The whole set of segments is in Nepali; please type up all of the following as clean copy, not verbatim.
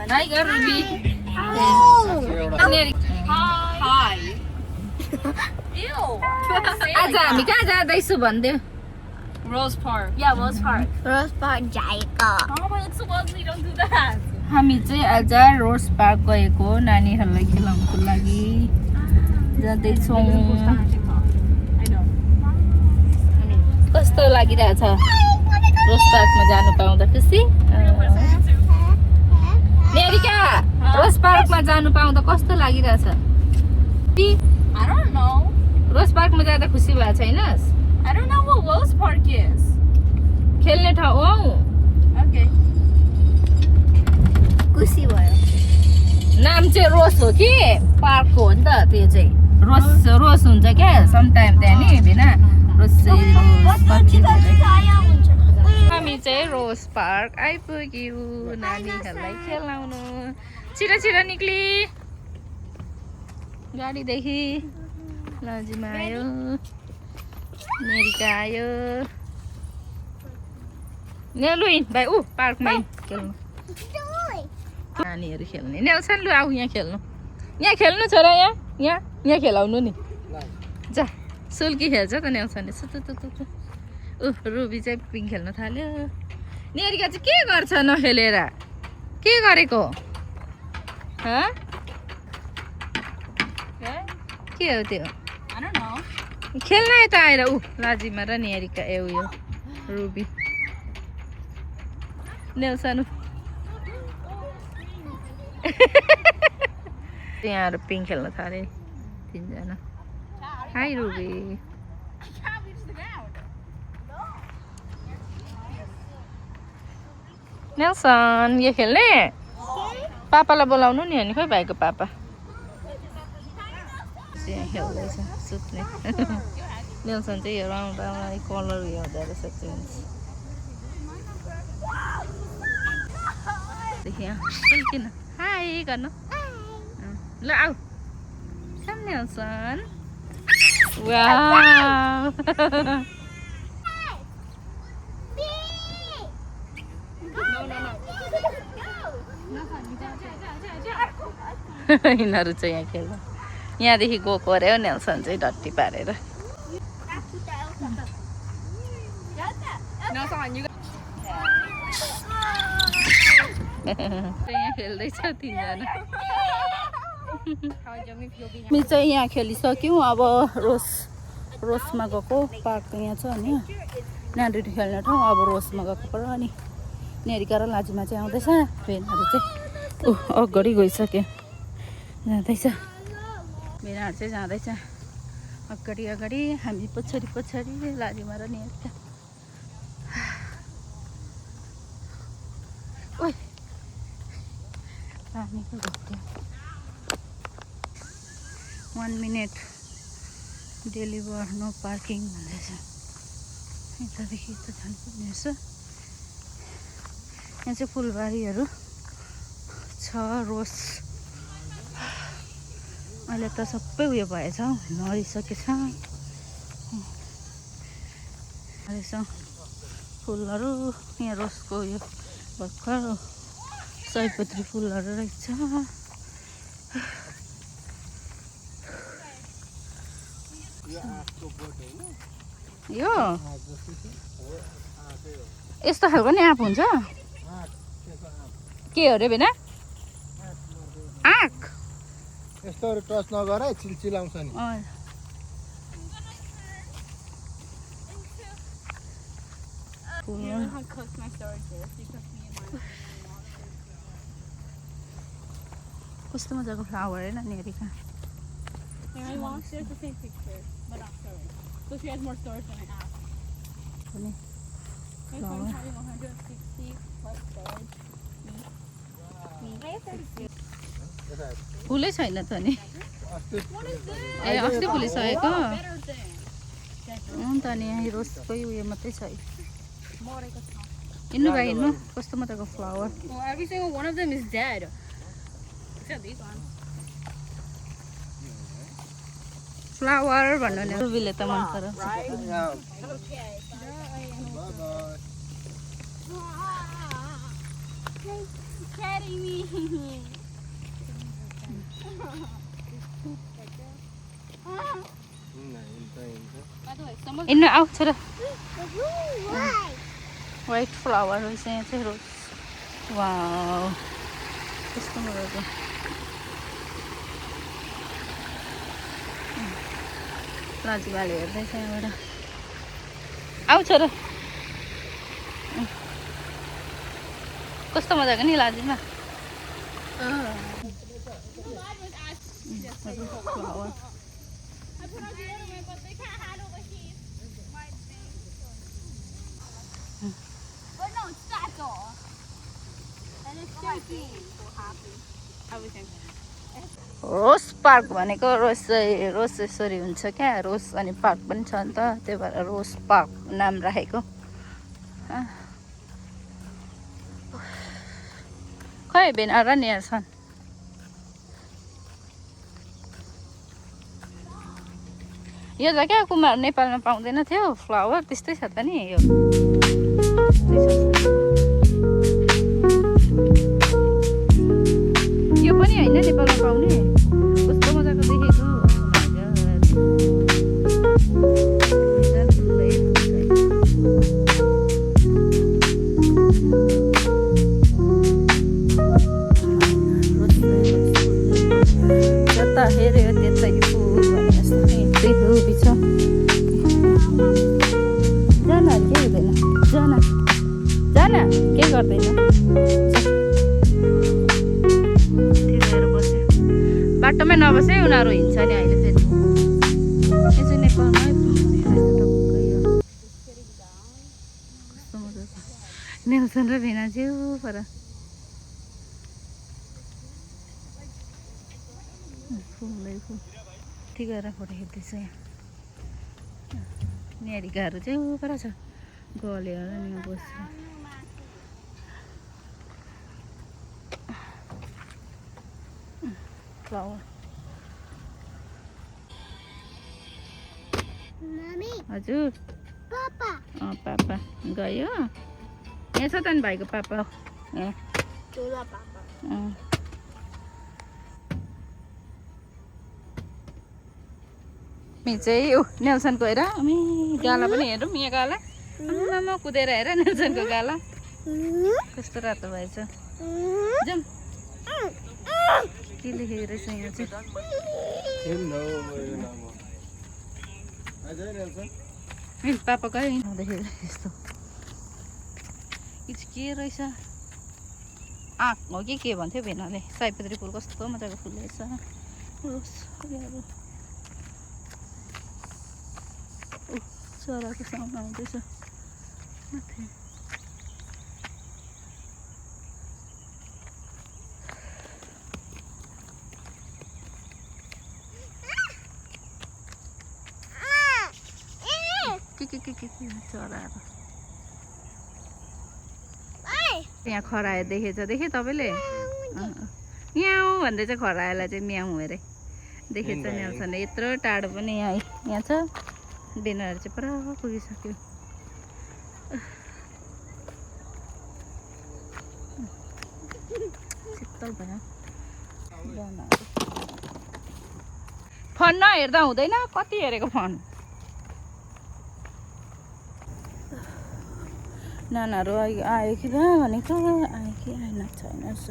Tiger Ruby. Hi. Ew. आज हामी कहाँ जाँदैछु भन्दियो Rose Park. Yeah Rose Park. Rose Park जाएको Oh, but it's so ugly. Don't do that. हामी चाहिँ आज रोज पार्क गएको नानीहरूलाई खेलाउनको लागि जाँदैछौँ I know. कस्तो लागिरहेछ रोज पार्कमा जानु पाउँदा खुसी नेरिका रोज पार्कमा जानु पाउँदा कस्तो लागिरहेछ I don't know. रोज पार्कमा जाँदा खुसी भएको छैनस् I don't know what Rose Park is. खेल्ने ठाउँ हौ Okay. खुसी भयो नाम चाहिँ रोज हो कि पार्कको हो नि त त्यो चाहिँ रोज हुन्छ क्या समटाइम त्यहाँ नि बिना रोज चाहिँ हामी चाहिँ रोज पार्क आइपुग्यौँ नानीहरूलाई खेलाउनु छिटो छिटो निक्ली गाडीदेखि लजिमा आयो नेरिका आयो नेलुइन भाइ ऊ पार्कमा खेल्नु नानीहरू खेल्ने नेल्सन लु आऊ यहाँ खेल्नु यहाँ खेल्नु छोरा यहाँ खेलाउनु नि जा सुल्की खेल्छ त नेल्सनले सुतु ऊ रुबी चाहिँ पिङ खेल्न थाल्यो नेरिका चाहिँ के गर्छ नखेलेर के गरेको के हो त्यो I don't know. खेल्न यता आएर ऊ लाजिमा र नेरिका ए उयो रुबी नेल्सन यहाँ पिङ खेल्न थाले तिनजना हाई रुबी नेल्सन यो खेल्ने पापालाई बोलाउनु नि अनि खोइ भाइको पापा यहाँ खेल्दैछ सुत्ने नेल्सन चाहिँ यो राउन्ड कलर उयो हुँदो रहेछ यहाँ किन हाई गर्नु ल आऊ नेल्सन यिनीहरू चाहिँ यहाँ खेल्नु यहाँदेखि गएको अरे हो नेल्सन चाहिँ डट्टी पारेर यहाँ खेल्दैछ तिनजना हामी चाहिँ यहाँ खेलिसक्यौँ अब रोसमा गएको पार्क यहाँ छ अनि नानीहरू खेल्ने ठाउँ अब रोसमा गएको पर अनि नेरिका र लाजिमा चाहिँ आउँदैछ भेनाहरू चाहिँ अगाडि गइसक्यो जाँदैछ भेनाहरू चाहिँ जाँदैछ अगाडि हामी पछाडि लाजिमा र नेरिका ओइ पानीको घट्यो 1 minute डेलिभर नो पार्किङ भन्दैछ यतादेखि यता जानुपर्ने रहेछ यहाँ चाहिँ फुलबारीहरू छ रोज अहिले त सबै उयो भएछ हौ मरिसकेछ रहेछ फुलहरू यहाँ रोजको उयो भर्खर सयपत्री फुलहरू रहेछ यो यस्तो खालको नि आँप हुन्छ के हो रे बेना आँक यस्तोहरू टच नगर है चिलचिलाउँछ नि कस्तो मजाको फ्लावर होइन नेरिका I want her to take pictures, but not stories. So she has more stories than I asked. Funny. I'm having 160 plus stories. फुलै छैन त नि ए अस्ति फुलिसकेको त नि यहाँ रोजकै उयो मात्रै छ हिँड्नु भाइ हिँड्नु कस्तो मजाको flower Well, every single one of them is dead. Except these ones. Flower भन्नु नि रुबीले त मन पराउँछ carry me. हिँड्नु आऊ छोरा Why? व्हाइट फ्लावर रहेछ यहाँ चाहिँ रोज वाउ कस्तो मजाको लाजुबाले हेर्दैछ यहाँबाट आऊ छोरा कस्तो मजाको नि लाजुमा flower I put out the other way, but they can't handle the heat. Oh no, it's that door. And it's shaking. Everything. Rose park भनेको रोज चाहिँ रोसेसरी हुन्छ क्या रोज अनि पार्क पनि छ नि त त्यही भएर रोज पार्क नाम राखेको खै भेना र नि छन् यो त क्या कुमार नेपालमा पाउँदैन थियो फ्लावर त्यस्तै छ त नि यो यो पनि होइन नेपालमा पाउने कस्तो मजाको देखेको जता हेऱ्यो त्यतै फुल भने जस्तो यस्तै धुपी छ जान के हुँदैन जान जान के गर्दैन बाटोमै नबसे उनीहरू हिँड्छ नि अहिले फेरि यो चाहिँ नेपालमै टक्कै हो कस्तो मजाको नेल्सन र भेना च्याउ पर फुलै फुल ठिक गरेर फोटो खिच्दैछ यहाँ न्यारिकाहरू चाहिँ पर छ गलेर नि बस्छ फ्लावर Mommy, हजुर Papa. पापा गयो यहाँ छ त नि भाइको पापा ए Tula Papa. मी चाहिँ ऊ नेल्सनको हेर मी गाला पनि हेरौँ यहाँ गाला आम्मामा कुदेर हेर नेल्सनको गाला कस्तो रातो भएछ जाउँ के लेखेको रहेछ यहाँ चाहिँ ए पापा गयो हिँड्दाखेरि यस्तो यो चाहिँ के रहेछ आँक हो कि के भन्थ्यो भेनाले सयपत्री फुल कस्तो मजाको फुल रहेछ रोस चराको साउन्ड आउँदैछ माथि के चराहरू यहाँ खरायो देखेछ देखेँ तपाईँले म्याउ भन्दै चाहिँ खरायोलाई चाहिँ म्याउ अरे देखेछ नेल्सन यत्रो टाढो पनि यहाँ छ डिनरहरू चाहिँ पुरा पुगिसक्यो शीतल भयो फोन नहेर्दा हुँदैन कति हेरेको फोन नानाहरू आयो कि बा भनेको आयो कि आएन छैन रहेछ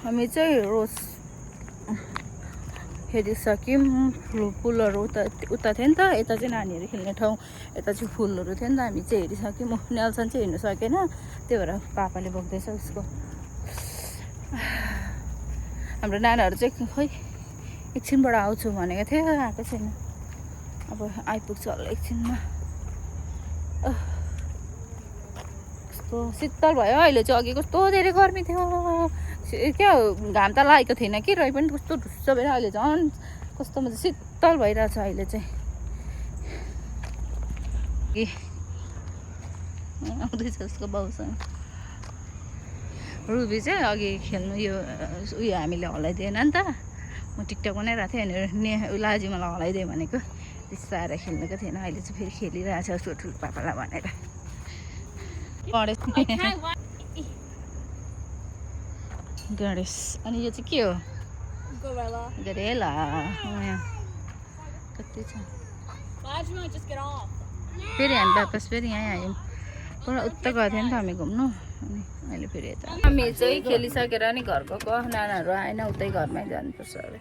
हामी चाहिँ रोज हेरिसक्यौँ फुलहरू उता थियो नि त यता चाहिँ नानीहरू खेल्ने ठाउँ यता चाहिँ फुलहरू थियो नि त हामी चाहिँ हेरिसक्यौँ नेल्सन चाहिँ हिँड्नु सकेन त्यही भएर पापाले बोक्दैछ उसको हाम्रो नानाहरू चाहिँ खोइ एकछिनबाट आउँछु भनेको थियो आएको छैन अब आइपुग्छ होला एकछिनमा कस्तो शीतल भयो अहिले चाहिँ अघि कस्तो धेरै गर्मी थियो क्या घाम त लागेको थिएन कि रही पनि कस्तो ढुस्स भएर अहिले झन् कस्तो मजा शीतल भइरहेछ अहिले चाहिँ आउँदैछ उसको बाउसँग रुबी चाहिँ अघि खेल्नु यो उयो हामीले हल्लाइदिएन नि त म टिकटक बनाइरहेको थिएँ अनि लाजी मलाई हल्लाइदिएँ भनेको रिसाएर खेल्नुको थिएन अहिले चाहिँ फेरि खेलिरहेछ उसको ठुलो पापालाई भनेर गणेश Can't watch. गणेश अनि यो चाहिँ के हो Gorilla. गरेला यहाँ कति छ Why'd you want to just get off? फेरि हामी वापस फेरि यहीँ आयौँ पुरा उता गएको थियो नि त हामी घुम्नु अनि अहिले फेरि यता हामी चाहिँ खेलिसकेर नि घर गएको नानाहरू आएन उतै घरमै जानुपर्छ अरे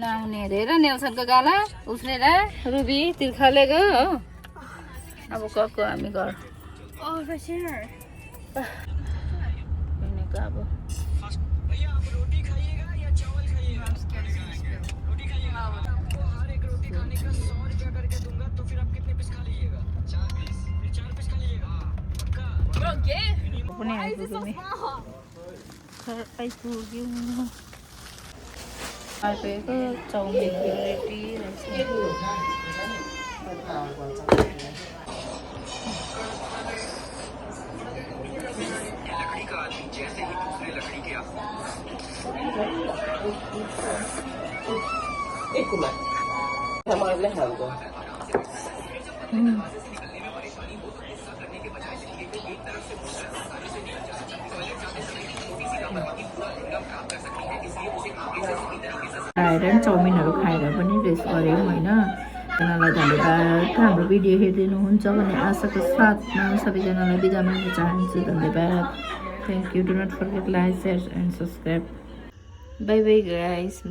नआउने अरे र नेल्सनको गाला उफ्रेर रुबी तिर्खाले गयो हो अब गएको हामी घर Oh, for sure. हिँडेको अब Bro, get. पनि Why is it so आइपुग्यौँ small? घर आइपुग्यौँ आइपुगेको चाउमिन रेडी रहेछ आएर पनि चाउमिनहरू खाएर पनि रेस्ट गऱ्यौँ होइन सबैजनालाई धन्यवाद हाम्रो भिडियो हेरिदिनुहुन्छ भन्ने आशाको साथमा सबैजनालाई बिदा माग्न चाहन्छु धन्यवाद thank you do not forget like share and subscribe bye bye guys